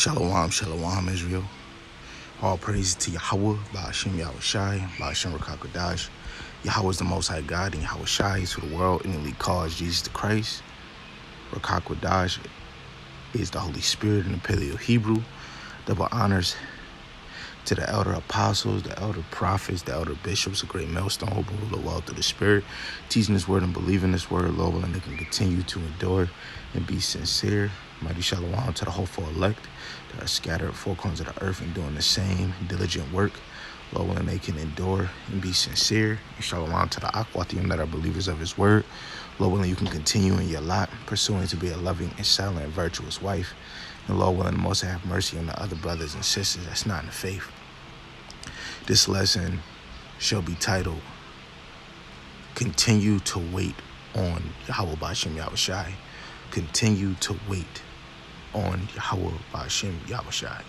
Shalom, shalom, Israel. All praise to Yahawah, Bahasham, Yahawashi, Bahasham, Rakakadash. Yahawah is the Most High God, and Yahawashi is who the world innately calls Jesus the Christ. Rakakadash is the Holy Spirit in the Paleo Hebrew. Double honors to the elder apostles, the elder prophets, the elder bishops, a great millstone, who rule the world through the Spirit, teaching this word and believing this word, Lord, and they can continue to endure and be sincere. Mighty shalom to the hopeful elect that are scattered four corners of the earth and doing the same diligent work, Lord, and they can endure and be sincere. And shalom to the Aquatium that are believers of his word, Lord, willing you can continue in your lot, pursuing to be a loving and silent and virtuous wife. And Lord willing, the Most have mercy on the other brothers and sisters that's not in the faith. This lesson shall be titled, Continue to Wait on Yahawah Bahasham Yahawashi. Continue to wait on Yahawah Bahasham Yahawashi.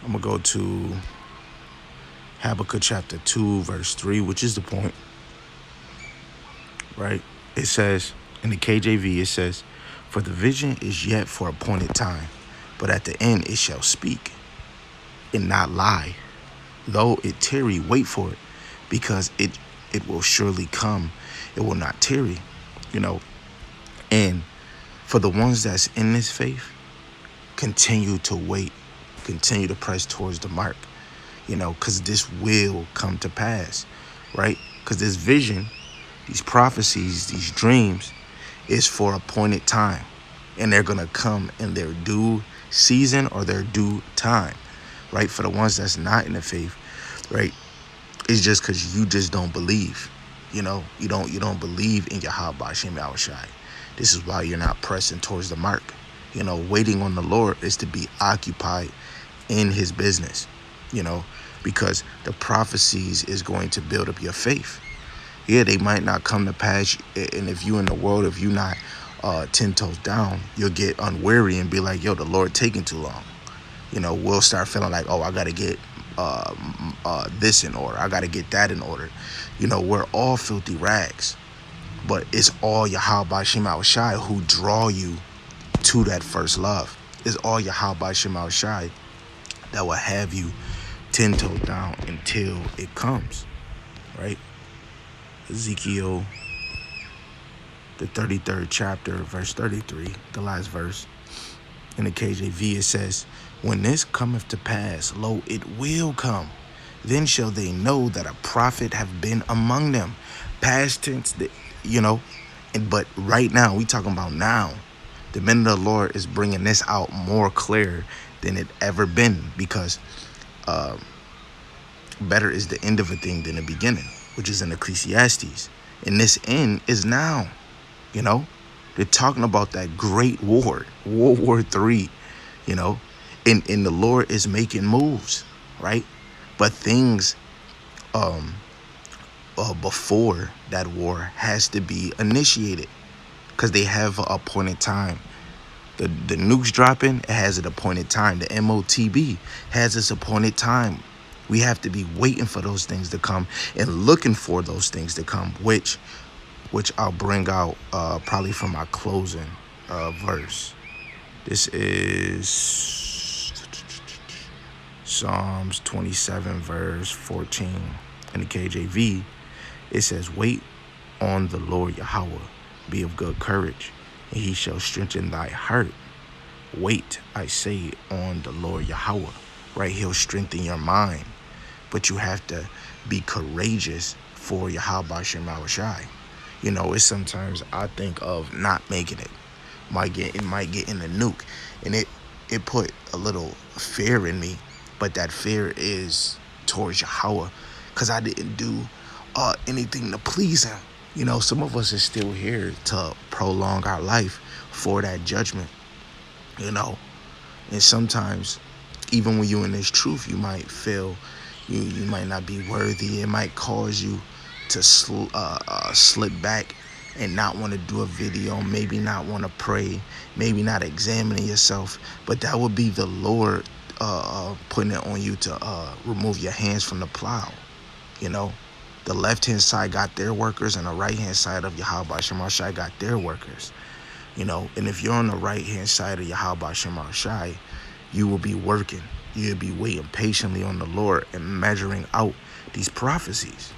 I'm going to go to Habakkuk chapter 2, verse 3, which is the point, right? It says, in the KJV, it says, for the vision is yet for appointed time, but at the end it shall speak and not lie. Though it tarry, wait for it, because it will surely come. It will not tarry, And for the ones that's in this faith, continue to wait, continue to press towards the mark, because this will come to pass, right? Because this vision, these prophecies, these dreams is for appointed time, and they're going to come in their due season or their due time, right? For the ones that's not in the faith, right? It's just because you just don't believe, you don't believe in Yahawah Bahasham Yahawashi. This is why you're not pressing towards the mark. Waiting on the Lord is to be occupied in his business, because the prophecies is going to build up your faith. Yeah, they might not come to pass, and if you in the world, if you not 10 toes down, you'll get unwary and be like, yo, the Lord taking too long. We'll start feeling like, oh, I got to get this in order. I got to get that in order. We're all filthy rags, but it's all Yahawah Bahasham Yahawashi who draw you to that first love. It's all Yahawah Bahasham Yahawashi that will have you 10 toes down until it comes, right? Ezekiel, the 33rd chapter, verse 33, the last verse. In the KJV, it says, when this cometh to pass, lo, it will come. Then shall they know that a prophet have been among them. Past tense, but right now, we talking about now. The minute of the Lord is bringing this out more clear than it ever been, because better is the end of a thing than the beginning, which is in Ecclesiastes. And this end is now, They're talking about that great war, World War III, and the Lord is making moves, right? But things before that war has to be initiated, because they have an appointed time. The nukes dropping, it has an appointed time. The MOTB has its appointed time. We have to be waiting for those things to come and looking for those things to come, which I'll bring out probably from my closing verse. This is Psalms 27, verse 14. In the KJV, it says, wait on the Lord Yahawah, be of good courage, and he shall strengthen thy heart. Wait, I say, on the Lord Yahawah, right? He'll strengthen your mind, but you have to be courageous for Yahawah Bahasham Yahawashi. It's sometimes I think of not making it. It might get in the nuke, and it put a little fear in me, but that fear is towards Yahawah, because I didn't do anything to please him. Some of us are still here to prolong our life for that judgment, and sometimes even when you're in this truth, you might feel you might not be worthy. It might cause you to slip back and not want to do a video, maybe not want to pray, maybe not examining yourself. But that would be the Lord putting it on you to remove your hands from the plow. The left hand side got their workers, and the right hand side of Yahawah Bahasham Yahawashi got their workers. And if you're on the right hand side of Yahawashi, you will be working. You'll be waiting patiently on the Lord and measuring out these prophecies,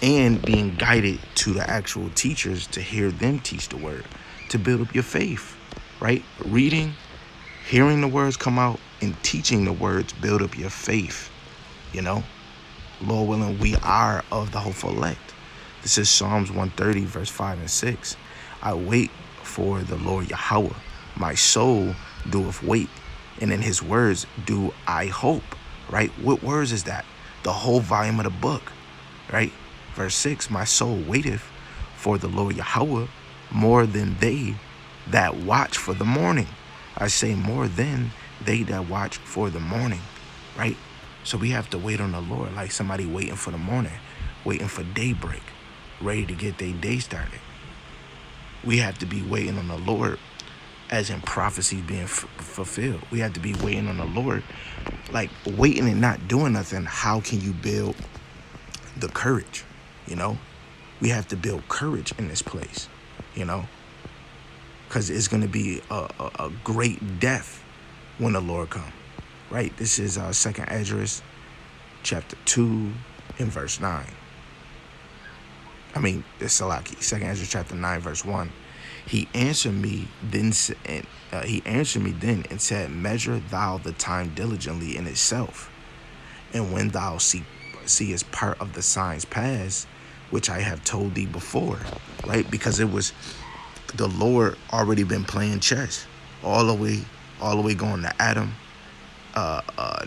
and being guided to the actual teachers to hear them teach the word, to build up your faith, right? Reading, hearing the words come out, and teaching the words build up your faith, you know? Lord willing, we are of the hopeful elect. This is Psalms 130, verse 5 and 6. I wait for the Lord Yahawah. My soul doeth wait, and in his words do I hope, right? What words is that? The whole volume of the book, right? Verse 6, my soul waiteth for the Lord Yahawah more than they that watch for the morning. I say more than they that watch for the morning, right? So we have to wait on the Lord like somebody waiting for the morning, waiting for daybreak, ready to get their day started. We have to be waiting on the Lord as in prophecies being fulfilled. We have to be waiting on the Lord, like waiting and not doing nothing. How can you build the courage? We have to build courage in this place, because it's going to be a great death when the Lord comes, right? This is 2nd Esdras chapter 2 and verse 9. It's Salaki, 2nd Esdras chapter 9 verse 1. He answered me then and said, measure thou the time diligently in itself, and when thou seest part of the signs pass, which I have told thee before, right? Because it was the Lord already been playing chess all the way going to Adam,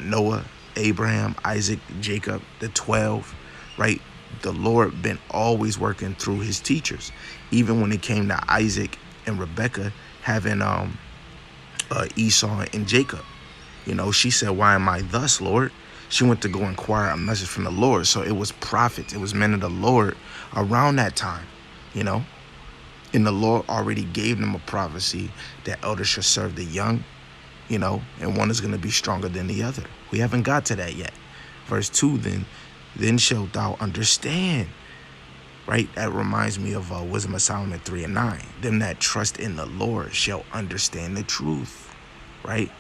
Noah, Abraham, Isaac, Jacob, the 12, right? The Lord been always working through his teachers. Even when it came to Isaac and Rebekah having Esau and Jacob, she said, why am I thus, Lord? She went to go inquire a message from the Lord. So it was prophets, it was men of the Lord around that time, and the Lord already gave them a prophecy that elders shall serve the young, and one is going to be stronger than the other. We haven't got to that yet. Verse 2, then shalt thou understand, right? That reminds me of Wisdom of Solomon 3 and 9. Them that trust in the Lord shall understand the truth, right?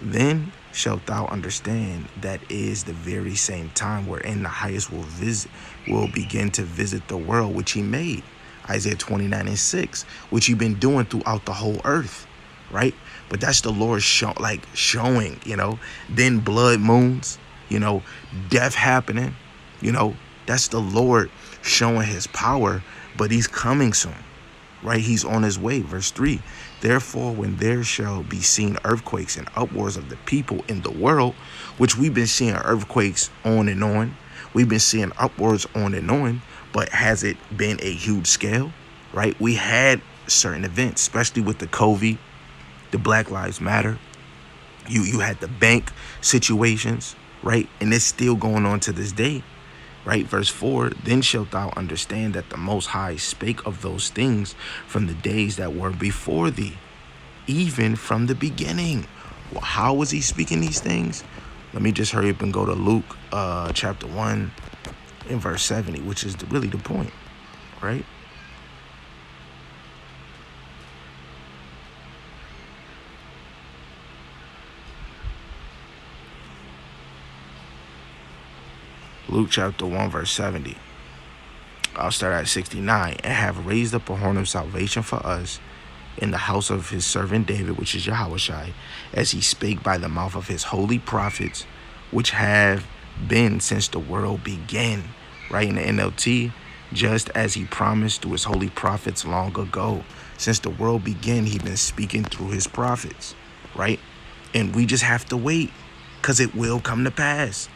Then shalt thou understand that is the very same time wherein the highest will begin to visit the world which he made. Isaiah 29 and 6, which you've been doing throughout the whole earth, right? But that's the Lord showing, then blood moons, death happening, that's the Lord showing his power, but he's coming soon, right? He's on his way. Verse 3, therefore, when there shall be seen earthquakes and upwards of the people in the world, which we've been seeing earthquakes on and on, we've been seeing upwards on and on, but has it been a huge scale, right? We had certain events, especially with the COVID, the Black Lives Matter. You had the bank situations, right? And it's still going on to this day, right? Verse 4, then shalt thou understand that the Most High spake of those things from the days that were before thee, even from the beginning. Well, how was he speaking these things? Let me just hurry up and go to Luke chapter 1 and verse 70, which is really the point, right? Luke chapter 1 verse 70. I'll start at 69. And have raised up a horn of salvation for us in the house of his servant David, which is Yahawashi, as he spake by the mouth of his holy prophets, which have been since the world began. Right, in the NLT, just as he promised to his holy prophets long ago. Since the world began, he's been speaking through his prophets, right? And we just have to wait, because it will come to pass.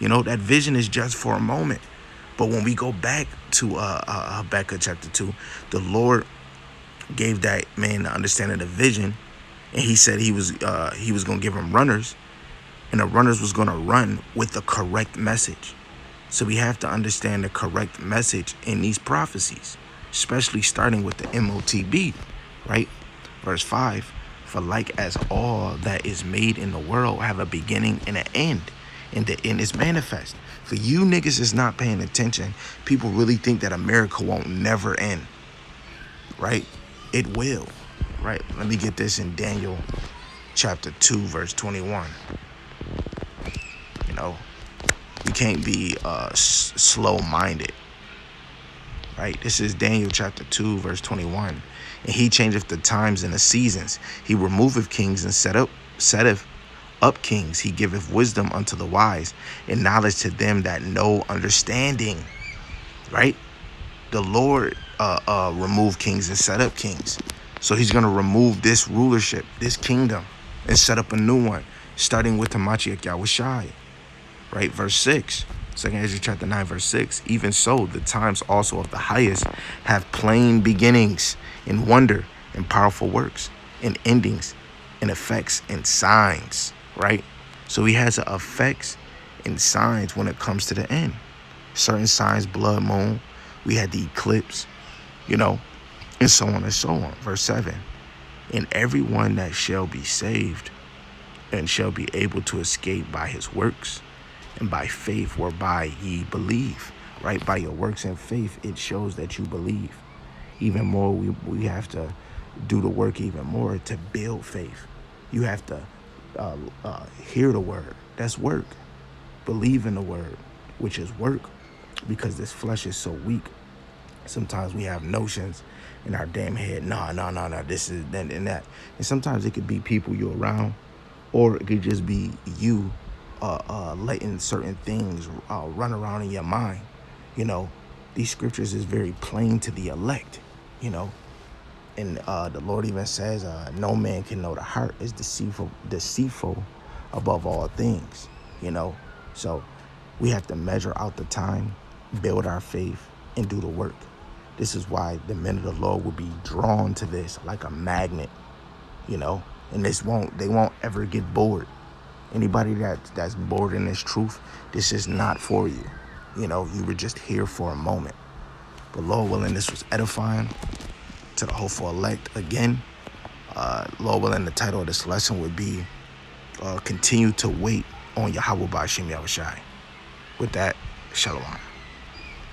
That vision is just for a moment. But when we go back to Habakkuk chapter 2, the Lord gave that man the understanding of the vision, and he said he was going to give him runners, and the runners was going to run with the correct message. So we have to understand the correct message in these prophecies, especially starting with the MOTB, right? Verse 5, for like as all that is made in the world have a beginning and an end, and the end is manifest. For you niggas is not paying attention, people really think that America won't never end, right? it will, right? Let me get this in Daniel chapter 2, verse 21. You know, we can't be slow-minded, right? This is Daniel chapter 2, verse 21. And he changeth the times and the seasons. He removeth kings and setteth up kings. He giveth wisdom unto the wise and knowledge to them that know understanding, right? The Lord remove kings and set up kings. So he's going to remove this rulership, this kingdom, and set up a new one, starting with the Mashiach Yahawashi, right? Verse 6, 2nd Ezra chapter 9, verse 6. Even so, the times also of the highest have plain beginnings in wonder and powerful works and endings and effects and signs, right? So he has effects and signs when it comes to the end. Certain signs, blood moon, we had the eclipse, you know, and so on and so on. Verse 7, and everyone that shall be saved and shall be able to escape by his works and by faith whereby ye believe, right? By your works and faith, it shows that you believe. Even more, we have to do the work even more to build faith. You have to hear the word. That's work. Believe in the word, which is work, because this flesh is so weak. Sometimes we have notions in our damn head. No, this is that and that. And sometimes it could be people you're around, or it could just be you letting certain things run around in your mind. You know, these scriptures is very plain to the elect, you know. And the Lord even says, no man can know the heart is deceitful above all things, you know. So we have to measure out the time, build our faith, and do the work. This is why the men of the Lord will be drawn to this like a magnet, you know. And they won't ever get bored. Anybody that's bored in this truth, this is not for you. You know, you were just here for a moment. But Lord willing, this was edifying to the hopeful elect. Again, Lord willing, the title of this lesson would be continue to wait on Yahawah Bahasham Yahawashi. With that, shalom.